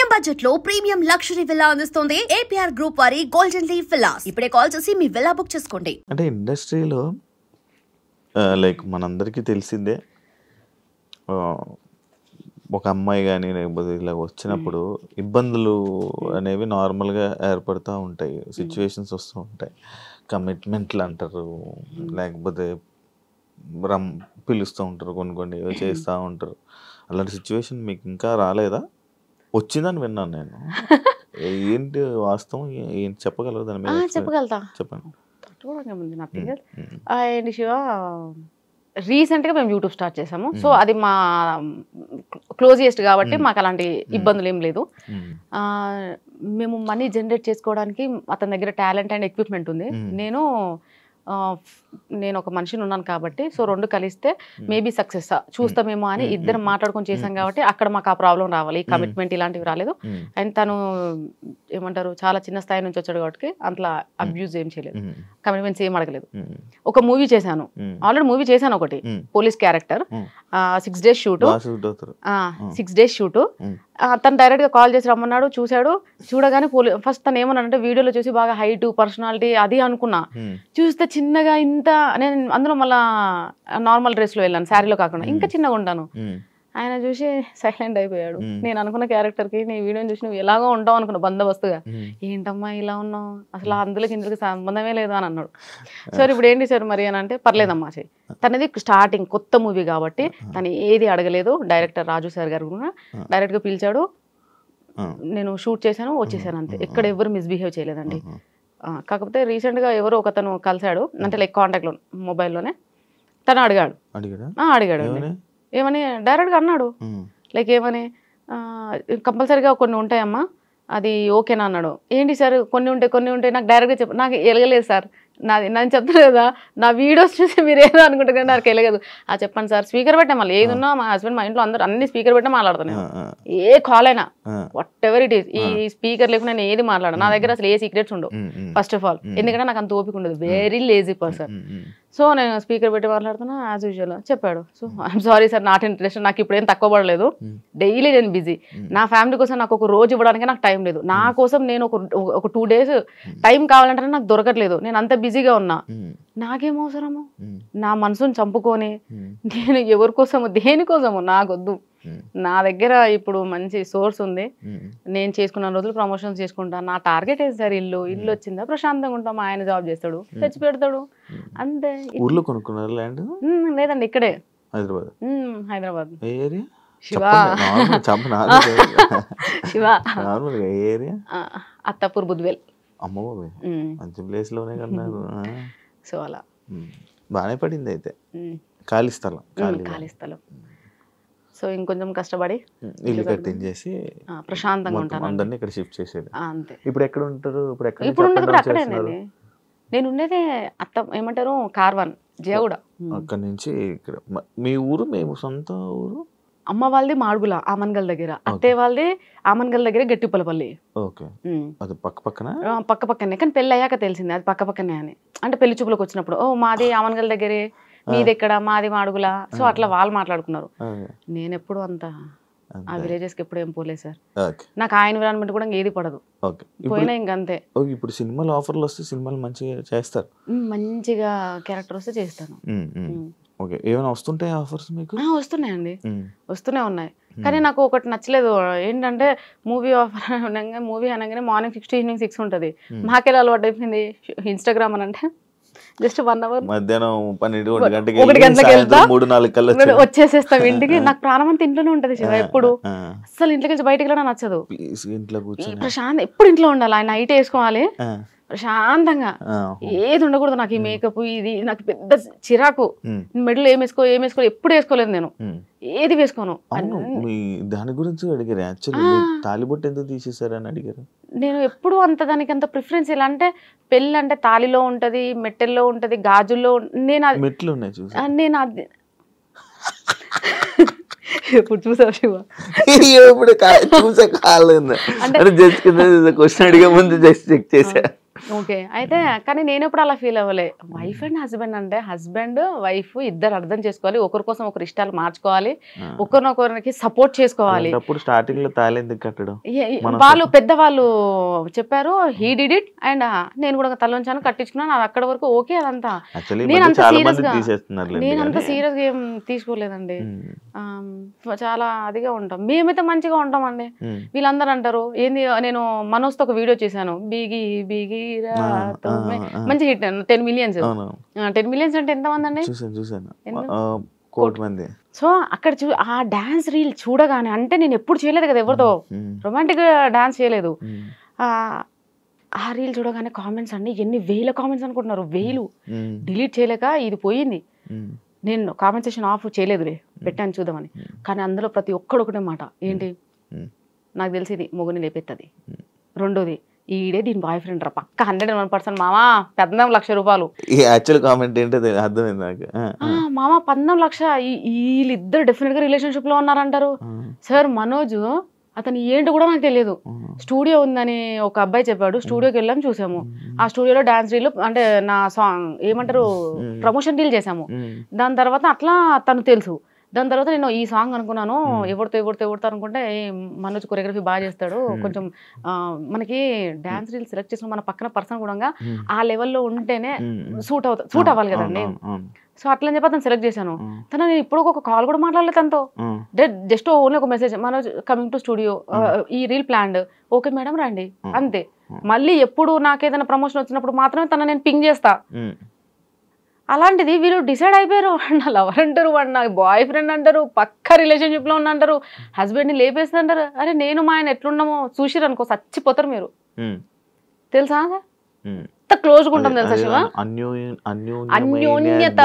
Medium budget లో premium luxury villa అందిస్తుంది APR group వారి గోల్డెన్ లీఫ్ విల్లాస్. ఇప్పుడే కాల్ చేసి మీ విల్లా బుక్ చేసుకోండి. అంటే ఇండస్ట్రీలో లైక్ మనందరికీ తెలిసిందే, ఒక అమ్మాయి కానీ లేకపోతే ఇలా వచ్చినప్పుడు ఇబ్బందులు అనేవి నార్మల్గా ఏర్పడుతూ ఉంటాయి, సిచ్యువేషన్స్ వస్తూ ఉంటాయి. కమిట్మెంట్లు అంటారు, లేకపోతే పిలుస్తూ ఉంటారు, కొన్ని ఏవో చేస్తూ ఉంటారు. అలాంటి సిచ్యువేషన్ మీకు ఇంకా రాలేదా? వచ్చిందని విన్నాను నేను. ఏంటి వాస్తవం, ఏంటి చెప్పగలరు దాని మీద? చెప్పగలుగుతా, చెప్పండి. అండ్ శివ, రీసెంట్గా మేము యూట్యూబ్ స్టార్ట్ చేసాము. సో అది మా క్లోజియెస్ట్ కాబట్టి మాకు అలాంటి ఇబ్బందులు ఏం లేదు. మేము మనీ జనరేట్ చేసుకోవడానికి అతని దగ్గర టాలెంట్ అండ్ ఎక్విప్మెంట్ ఉంది. నేను ఒక మనిషిని ఉన్నాను కాబట్టి, సో రెండు కలిస్తే మేబీ సక్సెస్ చూస్తామేమో అని ఇద్దరం మాట్లాడుకొని చేసాం కాబట్టి అక్కడ మాకు ఆ ప్రాబ్లం రావాలి. ఈ కమిట్మెంట్ ఇలాంటివి రాలేదు. అండ్ తను ఏమంటారు, చాలా చిన్న స్థాయి నుంచి వచ్చాడు కాబట్టి అట్లా అబ్యూజ్ ఏం చేయలేదు, కమిట్మెంట్స్ ఏం అడగలేదు. ఒక మూవీ చేశాను, ఆల్రెడీ మూవీ చేశాను ఒకటి, police character. 6 days shoot, 6 days shoot. తను డైరెక్ట్ గా కాల్ చేసి రమ్మన్నాడు, చూశాడు. చూడగానే ఫస్ట్ తను ఏమన్నాడంటే వీడియోలో చూసి బాగా హైట్ పర్సనాలిటీ అది అనుకున్నా, చూస్తే చిన్నగా ఇంత. నేను అందులో మళ్ళా నార్మల్ డ్రెస్ లో వెళ్ళాను, శారీలో కాకుండా, ఇంకా చిన్నగా ఉంటాను. ఆయన చూసి సైలెంట్ అయిపోయాడు. నేను అనుకున్న క్యారెక్టర్ కి నీ వీడియోని చూసి నువ్వు ఎలాగో ఉంటావు అనుకున్నా, బందోబస్తుగా. ఏంటమ్మా ఇలా ఉన్నావు, అసలు అందులోకి ఇందులోకి సంబంధమే లేదు అని అన్నాడు. సార్ ఇప్పుడు ఏంటి సార్ మరి అని అంటే, పర్లేదమ్మా చెయ్యి. తనది స్టార్టింగ్ కొత్త మూవీ కాబట్టి తను ఏది అడగలేదు. డైరెక్టర్ రాజు సార్ గారు కూడా డైరెక్ట్ గా పిలిచాడు, నేను షూట్ చేశాను, వచ్చేసాను, అంతే. ఎక్కడ ఎవరు మిస్బిహేవ్ చేయలేదండి. కాకపోతే రీసెంట్ గా ఎవరో ఒకతను కలిశాడు, అంటే లైక్ కాంటాక్ట్ లో మొబైల్లోనే. తను అడిగాడు ఏమని, డైరెక్ట్ గా అన్నాడు. లైక్ ఏమని, కంపల్సరీగా కొన్ని ఉంటాయమ్మా, అది ఓకేనా అన్నాడు. ఏంటి సార్ కొన్ని ఉంటాయి నాకు డైరెక్ట్ గా చెప్పు. నాకు ఎలగలేదు సార్, నేను చెప్తాను కదా, నా వీడియోస్ చూసి మీరు ఏదో అనుకుంటారు కానీ నాకు వెళ్ళగదు. చెప్పండి సార్, స్పీకర్ పెట్టా. మళ్ళీ ఏది ఉన్నా మా హస్బెండ్ మా ఇంట్లో అందరూ అన్ని స్పీకర్ పెట్టే మాట్లాడుతాను. ఏ కాల్ అయినా వాట్ ఎవర్ ఇట్ ఈస్, ఈ స్పీకర్ లేకుండా నేను ఏది మాట్లాడాను. నా దగ్గర అసలు ఏ సీక్రెట్స్ ఉండవు ఫస్ట్ ఆఫ్ ఆల్, ఎందుకంటే నాకు అంత ఓపిక ఉండదు, వెరీ లేజీ పర్సన్. సో నేను స్పీకర్ పెట్టి మాట్లాడుతున్నా యాజ్ యూజువల్. చెప్పాడు, so I'm sorry sir, not interest, నాకు ఇప్పుడు ఏం తక్కువ పడలేదు, డైలీ నేను బిజీ. నా ఫ్యామిలీ కోసం నాకు ఒక రోజు ఇవ్వడానికి నాకు టైం లేదు. నా కోసం నేను ఒక 2 days టైం కావాలంటే నాకు దొరకట్లేదు, నేను అంత బిజీగా ఉన్నా. నాకేం అవసరము, నా మనసుని చంపుకొని నేను ఎవరి కోసము దేనికోసము నాకొద్దు. నా దగ్గర ఇప్పుడు మంచి సోర్స్ ఉంది, నేను చేసుకున్న రోజులు ప్రమోషన్స్ చేసుకుంటా. నా టార్గెట్ ఏంటి సార్, ఇల్లు వచ్చిందా ప్రశాంతంగా ఉంటాం, ఆయన జాబ్ చేస్తాడు, తెచ్చి పెడతాడు, అంతే. ఊర్లో కొనుక్కున్నారు ల్యాండ్? లేదండి, ఇక్కడే హైదరాబాద్. అత్తాపూర్ బుద్వేల్. అమ్మో మంచి ప్లేస్ లోనే కన్నారు. సో అలా బాగానే పడింది అయితే. ఖాళీ స్థలం. సో ఇంకొంచెం కష్టపడి ఇల్లు కట్టించేసి ప్రశాంతంగా ఉంటాను. అందరినీ ఇక్కడ షిఫ్ట్ చేసేది. అంతే. ఇప్పుడు ఎక్కడ ఉంటారు? ఇప్పుడు ఉండేది అక్కడేనండి. నేను ఉండేది ఏమంటారు కార్వాన్, జయగూడ. అక్కడ నుంచి ఇక్కడ మీ ఊరు? మేము సొంత ఊరు. అమ్మ వాళ్ళది మాడుగుల, ఆమన్గల్ దగ్గర. అత్తయ్య వాళ్ళది ఆమన్గల్ దగ్గర, గట్టిపల్లపల్లి. ఓకే, అది పక్క పక్కనే. కానీ పెళ్ళి అయ్యాక తెలిసింది అది పక్క పక్కనే అని. అంటే పెళ్లి చూపులకు వచ్చినప్పుడు, ఓ మాది ఆమన్గల్ దగ్గరే, మీది ఎక్కడ, మాది మాడుగుల. సో అట్లా వాళ్ళు మాట్లాడుకున్నారు. నేను ఎప్పుడు అంత ఆ విలేజెస్ కి ఎప్పుడు ఏం పోలేదు సార్. నాకు ఆ ఎన్విరాన్మెంట్ కూడా ఏది పడదు, పోయినా ఇంకంతే. ఇప్పుడు సినిమాలు ఆఫర్లు వస్తే సినిమాలు మంచిగా చేస్తారు, మంచిగా క్యారెక్టర్ వస్తే చేస్తాను. ఓకే, ఏమైనా వస్తుంటాయి ఆఫర్స్ మీకు? వస్తున్నాయండి, వస్తూనే ఉన్నాయి. కానీ నాకు ఒకటి నచ్చలేదు ఏంటంటే, మూవీ ఆఫర్ అనగానే మార్నింగ్ 6 to evening 6 ఉంటుంది. మాకెలా అలవాటు అయిపోయింది ఇన్స్టాగ్రామ్ అని అంటే జస్ట్ 1 hour మధ్యాహ్నం 1 గంటలకు వెళ్తా, 3-4 కల్లా వచ్చేసేస్తాం ఇంటికి. నాకు ప్రాణం అంతా ఇంట్లోనే ఉంటది శివ. ఎప్పుడు అసలు ఇంట్లోకి వెళ్ళి బయటకి వెళ్ళడం నచ్చదు. ప్రశాంత్ ఎప్పుడు ఇంట్లో ఉండాలి. ఆయన నైట్ వేసుకోవాలి ప్రశాంతంగా, ఏది ఉండకూడదు. నాకు ఈ మేకప్ ఇది నాకు పెద్ద చిరాకు. మెడలో ఏం వేసుకో ఎప్పుడు వేసుకోలేదు నేను, ఏది వేసుకోను. దాని గురించి అడిగారు యాక్చువల్లీ, తాలిబొట్టు ఎందుకు తీసేసారని అడిగారు. నేను ఎప్పుడు దానికి అంత ప్రిఫరెన్స్. ఇలా అంటే పెళ్ళి అంటే తాలిలో ఉంటది, మెట్టెల్లో ఉంటది, గాజుల్లో. మెట్లు ఉన్నాయి నేను అది ఎప్పుడు చూసావు శివ? ఎప్పుడు చూసా కాలేదు అంటే జస్ట్ క్వశ్చన్ అడిగే ముందు జస్ట్ చెక్ చేసా. ఓకే. అయితే కానీ నేను ఎప్పుడు అలా ఫీల్ అవ్వలే. వైఫ్ అండ్ హస్బెండ్ అంటే హస్బెండ్ వైఫ్ ఇద్దరు అర్థం చేసుకోవాలి, ఒకరి కోసం ఒకరి ఇష్టాలు మార్చుకోవాలి, ఒకరినొకరికి సపోర్ట్ చేసుకోవాలి. అప్పుడు స్టార్టింగ్ లో తాళి ఎందుకు కట్టడం? వాళ్ళు పెద్దవాళ్ళు చెప్పారు, హీ డిడ్ ఇట్ అండ్ నేను కూడా తలొంచాను కట్టించుకున్నాను, అది అక్కడ వరకు ఓకే. అదంతా నేనంత సీరియస్ గా ఏం తీసుకోలేదండి. చాలా అదిగా ఉంటాం, మేమైతే మంచిగా ఉంటామండి. వీళ్ళందరూ అంటారు ఏంది, నేను మనోజ్తో ఒక వీడియో చేశాను, బిగి బిగి మంచి హిట్ 10 millions. 10 millions అంటే ఎంతమంది అండి? సో అక్కడ ఆ డాన్స్ రీల్ చూడగానే, అంటే నేను ఎప్పుడు చేయలేదు కదా ఎవరితో రొమాంటిక్ డాన్స్ చేయలేదు, ఆ రీల్ చూడగానే కామెంట్స్ అండి ఎన్ని వేల కామెంట్స్ అనుకుంటున్నారు, వేలు. డిలీట్ చేయలేక ఇది పోయింది. నేను కామెంట్ సెక్షన్ ఆఫ్ చేయలేదులే, పెట్టాను చూద్దామని. కానీ అందులో ప్రతి ఒక్కడొకటే మాట ఏంటి, నాకు తెలిసి ఇది మొగుని లేపెత్తది, రెండోది ఈడే దీని బాయ్ ఫ్రెండ్ రా పక్క 101% మామా 14 లక్షల రూపాయలు. మామా 14 లక్ష, వీళ్ళిద్దరు డెఫినెట్ గా రిలేషన్షిప్ లో ఉన్నారంటారు. సార్ మనోజ్ అతను ఏంటి కూడా నాకు తెలియదు, స్టూడియో ఉందని ఒక అబ్బాయి చెప్పాడు, స్టూడియోకి వెళ్ళాము చూసాము, ఆ స్టూడియోలో డాన్స్ రీల్ అంటే నా సాంగ్ ఏమంటారు ప్రమోషన్ రీల్ చేసాము. దాని తర్వాత అట్లా తను తెలుసు. దాని తర్వాత నేను ఈ సాంగ్ అనుకున్నాను, ఎవరితో అనుకుంటే మనోజ్ కొరియోగ్రఫీ బాగా చేస్తాడు, కొంచెం మనకి డాన్స్ రీల్ సెలెక్ట్ చేసిన మన పక్కన పర్సన్ కూడా ఆ లెవెల్లో ఉంటేనే సూట్ అవ్వాలి కదండి. సో అట్లని చెప్పి అతను సెలెక్ట్ చేశాను. తను నేను ఇప్పుడు ఒక కాల్ కూడా మాట్లాడలేదు తనతో, జస్ట్ ఓన్లీ ఒక message, Manoj coming to studio, ఈ రీల్ ప్లాన్డ్, ఓకే మేడం రండి అంతే. మళ్ళీ ఎప్పుడు నాకేదైనా ప్రమోషన్ వచ్చినప్పుడు మాత్రమే తన నేను పింగ్ చేస్తా. అలాంటిది వీళ్ళు డిసైడ్ అయిపోయారు, నా లవర్ అంటారు, వాడు నా బాయ్ ఫ్రెండ్ అంటారు, పక్క రిలేషన్షిప్ లో ఉన్న అంటారు, హస్బెండ్ ని లేపేస్తుంది అంటారు. అరే నేను మా ఆయన ఎట్లున్నామో చూసిరు అనుకో చచ్చిపోతారు మీరు, తెలుసా? ఎంత క్లోజ్ గా ఉంటాం తెలుసా శివ, అన్యోన్యత.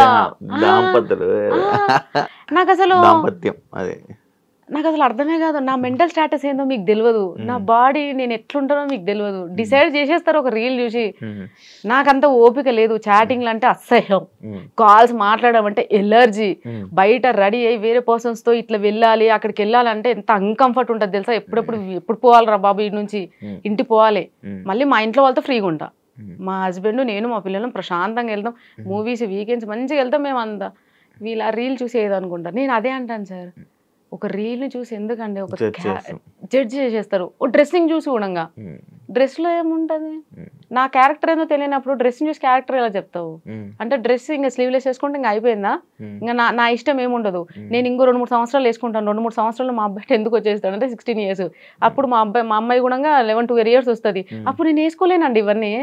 నాకు అసలు అర్థమే కాదు, నా మెంటల్ స్టాటస్ ఏందో మీకు తెలియదు, నా బాడీ నేను ఎట్లుంటానో మీకు తెలియదు, డిసైడ్ చేసేస్తారు ఒక రీల్ చూసి. నాకంత ఓపిక లేదు, చాటింగ్లు అంటే అసహ్యం, కాల్స్ మాట్లాడడం అంటే ఎలర్జీ, బయట రెడీ అయ్యి వేరే పర్సన్స్ తో ఇట్లా వెళ్ళాలి అక్కడికి వెళ్ళాలంటే ఎంత అన్కంఫర్ట్ ఉంటుంది తెలుసా. ఎప్పుడు పోవాలరా బాబు ఇంటి నుంచి, ఇంటికి పోవాలి, మళ్ళీ మా ఇంట్లో వాళ్ళతో ఫ్రీగా ఉంటా, మా హస్బెండ్ నేను మా పిల్లలు ప్రశాంతంగా వెళ్తాం, మూవీస్ వీకెండ్స్ మంచిగా వెళ్తాం మేము అంతా. వీళ్ళు ఆ రీల్ చూసి ఏదనుకుంటారు, నేను అదే అంటాను సార్, ఒక రీల్ని చూసి ఎందుకండి ఒక జడ్జ్ చేసేస్తారు. ఓ డ్రెస్సింగ్ చూసి కూడా, డ్రెస్లో ఏముంటుంది, నా క్యారెక్టర్ ఏదో తెలియనప్పుడు డ్రెస్సింగ్ చూసి క్యారెక్టర్ ఎలా చెప్తావు? అంటే డ్రెస్ ఇంకా స్లీవ్లెస్ వేసుకుంటే ఇంకా అయిపోయిందా, ఇంకా నా ఇష్టం ఏముండదు, నేను ఇంకో 2-3 సంవత్సరాలు వేసుకుంటాను, 2-3 సంవత్సరాలు మా అబ్బాయి ఎందుకు వచ్చేస్తాడు అంటే 16 years, అప్పుడు మా అమ్మాయి కూడా 11-12 years వస్తుంది, అప్పుడు నేను వేసుకోలేనండి ఇవన్నీ,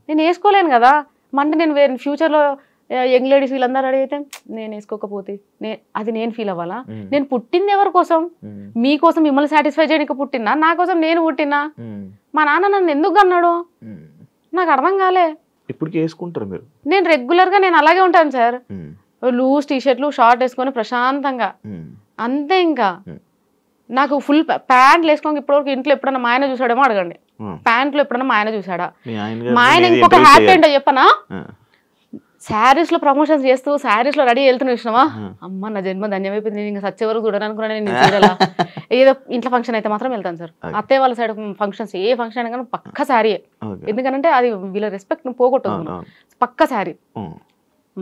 నేను వేసుకోలేను కదా. అంటే నేను వేరే ఫ్యూచర్లో యంగ్ లేడీస్ వీళ్ళందరూ అడిగితే నేను వేసుకోకపోతే అది నేను ఫీల్ అవ్వాలా? నేను పుట్టింది ఎవరి కోసం? మీకోసం, మిమ్మల్ని సాటిస్ఫై చేయడానికి పుట్టినా, నా కోసం నేను పుట్టినా? మా నాన్న నన్ను ఎందుకు అన్నాడు నాకు అర్థం కాలే. ఇప్పుడు వేసుకుంటారు మీరు? నేను రెగ్యులర్ గా నేను అలాగే ఉంటాను సార్, లూజ్ టీషర్ట్లు షార్ట్ వేసుకొని ప్రశాంతంగా అంతే. ఇంకా నాకు ఫుల్ ప్యాంట్లు వేసుకోండి. ఇప్పటివరకు ఇంట్లో ఎప్పుడన్నా మా ఆయన చూసాడేమో అడగండి, ప్యాంట్లు ఎప్పుడన్నా మా ఆయన చూసాడా? మా ఆయన ఇంకొక హ్యాపీ ఏంటో చెప్పనా, శారీస్ లో ప్రమోషన్స్ చేస్తూ శారీస్ లో రెడీ వెళ్తున్నా చూసినావా, అమ్మ నా జన్మ ధన్యమైపోయింది, నేను ఇంకా సచ్చే వరకు చూడాలనుకున్నాను, నేను చూడాలా. ఏదో ఇంట్లో ఫంక్షన్ అయితే మాత్రం వెళ్తాను సార్, అత్తయ్య వాళ్ళ సైడ్ ఫంక్షన్స్ ఏ ఫంక్షన్ అయినా కానీ పక్క శారీ, ఎందుకంటే అది వీళ్ళ రెస్పెక్ట్ పక్కన పక్క శారీ.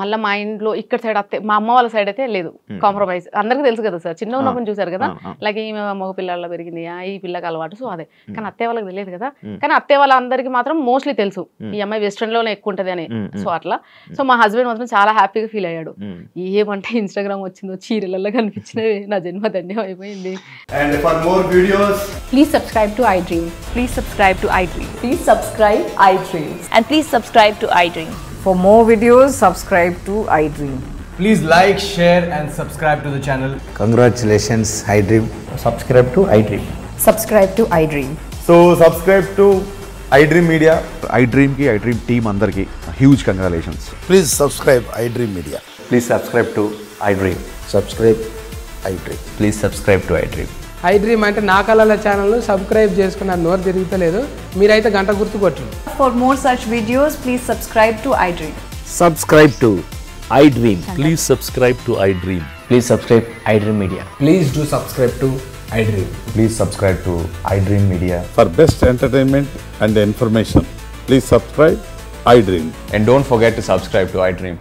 మళ్ళీ మా ఇంట్లో ఇక్కడ సైడ్ మా అమ్మ వాళ్ళ సైడ్ అయితే లేదు కాంప్రమైజ్, అందరికీ తెలుసు కదా సార్, చిన్న ఉన్నప్పుడు చూసారు కదా, లైక్ ఈమె మగ పిల్లల్లో పెరిగింది, ఈ పిల్లకి అలవాటు, సో అదే. కానీ అత్తయ్య వాళ్ళకి తెలియదు కదా, కానీ అత్తయ్య వాళ్ళందరికీ మాత్రం మోస్ట్లీ తెలుసు ఈ అమ్మాయి వెస్ట్రన్ లోనే ఎక్కువ ఉంటది అని, సో అట్లా. సో మా హస్బెండ్ మాత్రం చాలా హ్యాపీగా ఫీల్ అయ్యాడు, ఏమంటే ఇన్స్టాగ్రామ్ వచ్చిందో చీరలలో కనిపించినవి, నా జన్మ ధన్యం అయిపోయింది. And for more videos, please subscribe to iDream. Please subscribe to iDream. Please subscribe iDream. And please subscribe to iDream. For more videos, subscribe to iDream. please like, share and subscribe to the channel. Congratulations, iDream. Subscribe to iDream. Subscribe to iDream. So subscribe to iDream Media. iDream ki iDream team andarki huge congratulations. Please subscribe iDream Media. Please subscribe to iDream. Subscribe iDream. Please subscribe to iDream. iDream అంటే నా కళల channel subscribe చేసుకున్న నోరు తిరుగుతలేదు, మీరైతే గంట గుర్తు కొట్టండి. For more such videos, please subscribe to iDream. Subscribe to iDream. Please subscribe to iDream. Please subscribe iDream Media. Please do subscribe to iDream. Please subscribe to iDream Media. For best entertainment and information, Please subscribe iDream. And don't forget to subscribe to iDream.